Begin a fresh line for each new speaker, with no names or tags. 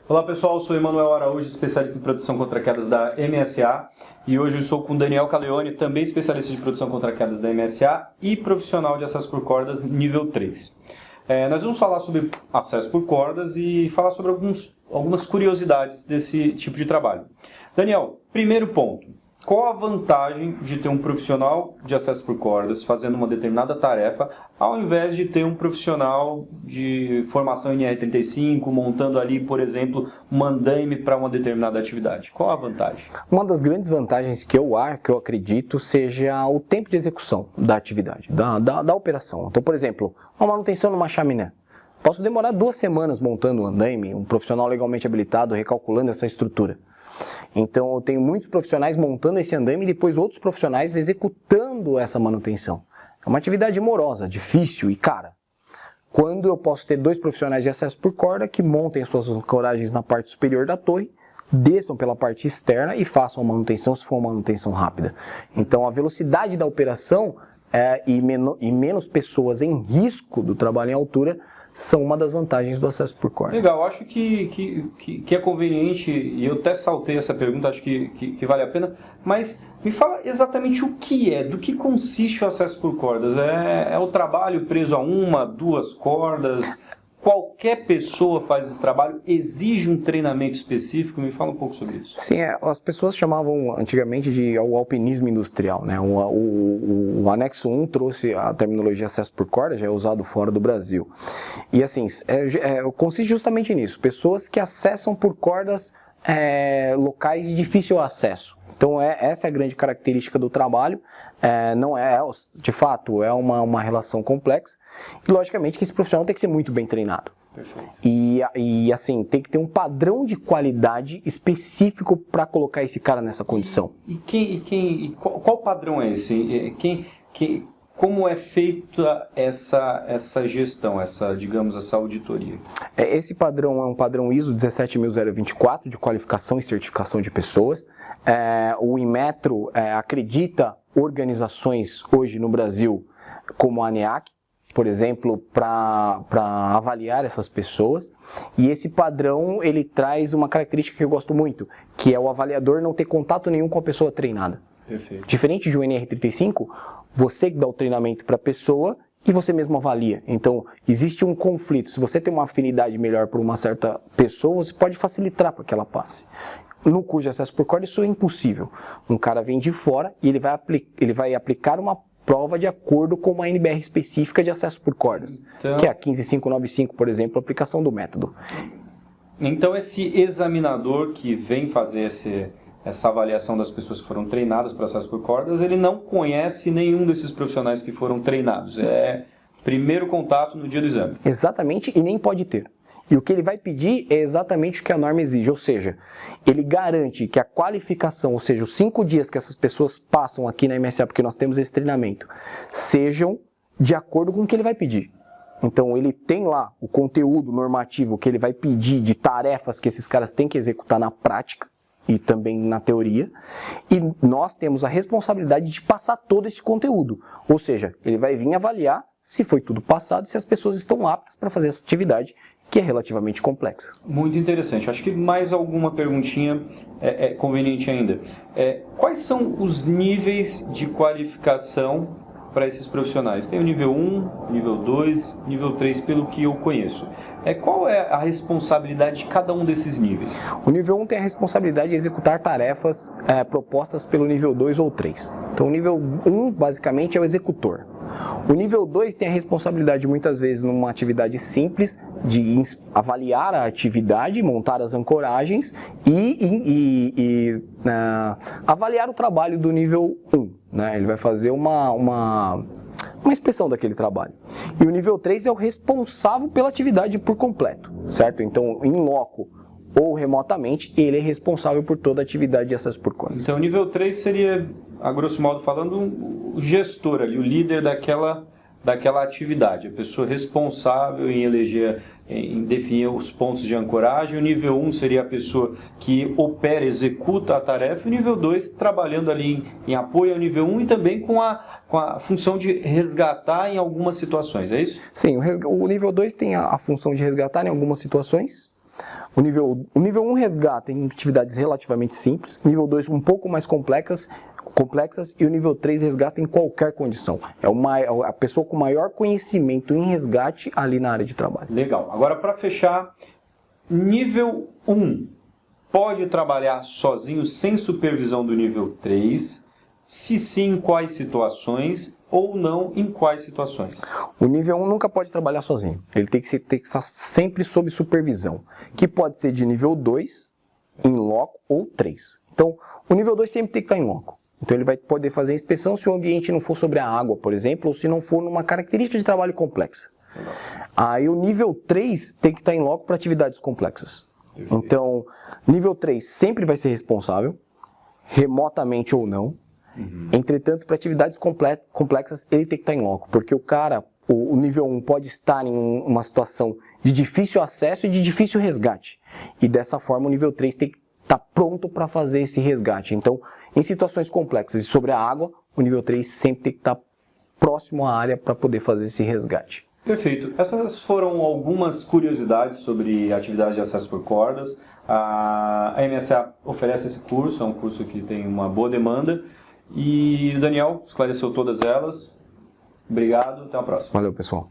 Olá pessoal, eu sou Emanuel Araújo, especialista em proteção contra quedas da MSA, e hoje eu estou com Daniel Caleone, também especialista de proteção contra quedas da MSA e profissional de acesso por cordas nível 3. Nós vamos falar sobre acesso por cordas e falar sobre algumas curiosidades desse tipo de trabalho. Daniel, primeiro ponto. Qual a vantagem de ter um profissional de acesso por cordas fazendo uma determinada tarefa, ao invés de ter um profissional de formação em NR35, montando ali, por exemplo, um andaime para uma determinada atividade? Qual a vantagem?
Uma das grandes vantagens que eu acredito seja o tempo de execução da atividade, da operação. Então, por exemplo, uma manutenção numa chaminé. Posso demorar 2 semanas montando um andaime, um profissional legalmente habilitado recalculando essa estrutura. Então eu tenho muitos profissionais montando esse andaime e depois outros profissionais executando essa manutenção. É uma atividade morosa, difícil e cara. Quando eu posso ter 2 profissionais de acesso por corda que montem suas ancoragens na parte superior da torre, desçam pela parte externa e façam a manutenção se for uma manutenção rápida. Então a velocidade da operação e menos pessoas em risco do trabalho em altura são uma das vantagens do acesso por corda.
Legal, acho que é conveniente, e eu até saltei essa pergunta, acho que vale a pena, mas me fala exatamente o que é, do que consiste o acesso por cordas. É o trabalho preso a 1, 2 cordas? Qualquer pessoa faz esse trabalho? Exige um treinamento específico? Me fala um pouco sobre isso.
Sim, as pessoas chamavam antigamente de o alpinismo industrial, né? O anexo 1 trouxe a terminologia acesso por corda, já é usado fora do Brasil. E assim, consiste justamente nisso, pessoas que acessam por cordas locais de difícil acesso. Então essa é a grande característica do trabalho, não é, de fato, é uma relação complexa e logicamente que esse profissional tem que ser muito bem treinado.
Perfeito.
E assim, tem que ter um padrão de qualidade específico para colocar esse cara nessa condição.
Qual padrão é esse? Como é feita essa gestão, digamos, essa auditoria?
Esse padrão é um padrão ISO 17024 de qualificação e certificação de pessoas. O Inmetro acredita organizações hoje no Brasil como a ANEAC, por exemplo, para avaliar essas pessoas. E esse padrão ele traz uma característica que eu gosto muito, que é o avaliador não ter contato nenhum com a pessoa treinada.
Perfeito.
Diferente de um NR35, você que dá o treinamento para a pessoa e você mesmo avalia. Então, existe um conflito. Se você tem uma afinidade melhor por uma certa pessoa, você pode facilitar para que ela passe. No curso de acesso por corda, isso é impossível. Um cara vem de fora e ele vai aplicar uma prova de acordo com uma NBR específica de acesso por cordas, então, que é a 15595, por exemplo, a aplicação do método.
Então, esse examinador que vem fazer essa avaliação das pessoas que foram treinadas para acesso por cordas, ele não conhece nenhum desses profissionais que foram treinados. É primeiro contato no dia do exame.
Exatamente, e nem pode ter. E o que ele vai pedir é exatamente o que a norma exige, ou seja, ele garante que a qualificação, ou seja, os 5 dias que essas pessoas passam aqui na MSA, porque nós temos esse treinamento, sejam de acordo com o que ele vai pedir. Então ele tem lá o conteúdo normativo que ele vai pedir de tarefas que esses caras têm que executar na prática, e também na teoria, e nós temos a responsabilidade de passar todo esse conteúdo. Ou seja, ele vai vir avaliar se foi tudo passado e se as pessoas estão aptas para fazer essa atividade, que é relativamente complexa.
Muito interessante. Acho que mais alguma perguntinha é conveniente ainda. Quais são os níveis de qualificação para esses profissionais? Tem o nível 1, nível 2, nível 3, pelo que eu conheço. Qual é a responsabilidade de cada um desses níveis?
O nível 1 tem a responsabilidade de executar tarefas propostas pelo nível 2 ou 3. Então o nível 1 basicamente é o executor. O nível 2 tem a responsabilidade muitas vezes numa atividade simples de avaliar a atividade, montar as ancoragens e avaliar o trabalho do nível 1. Né? Ele vai fazer uma inspeção daquele trabalho. E o nível 3 é o responsável pela atividade por completo, certo? Então, em loco ou remotamente, ele é responsável por toda a atividade de acesso por cordas.
Então, o nível 3 seria, a grosso modo falando, o gestor ali, o líder daquela atividade, a pessoa responsável em eleger, em definir os pontos de ancoragem. O nível 1 seria a pessoa que opera, executa a tarefa, e o nível 2 trabalhando ali em apoio ao nível 1 e também com a função de resgatar em algumas situações, é isso?
Sim, o nível 2 tem a função de resgatar em algumas situações. O nível 1 resgata em atividades relativamente simples, nível 2 um pouco mais complexas e o nível 3 resgata em qualquer condição. É a pessoa com maior conhecimento em resgate ali na área de trabalho.
Legal. Agora, para fechar, nível 1 pode trabalhar sozinho sem supervisão do nível 3? Se sim, em quais situações? Ou não, em quais situações?
O nível 1 nunca pode trabalhar sozinho. Ele tem que estar sempre sob supervisão, que pode ser de nível 2, em loco, ou 3. Então, o nível 2 sempre tem que estar em loco. Então, ele vai poder fazer a inspeção se o ambiente não for sobre a água, por exemplo, ou se não for numa característica de trabalho complexa. Aí, o nível 3 tem que estar em loco para atividades complexas. Então, nível 3 sempre vai ser responsável, remotamente ou não. Entretanto, para atividades complexas, ele tem que estar em loco, porque o nível 1 pode estar em uma situação de difícil acesso e de difícil resgate. E dessa forma, o nível 3 tem que estar pronto para fazer esse resgate. Então, em situações complexas e sobre a água, o nível 3 sempre tem que estar próximo à área para poder fazer esse resgate.
Perfeito. Essas foram algumas curiosidades sobre atividades de acesso por cordas. A MSA oferece esse curso, é um curso que tem uma boa demanda. E o Daniel esclareceu todas elas. Obrigado, até a próxima.
Valeu, pessoal.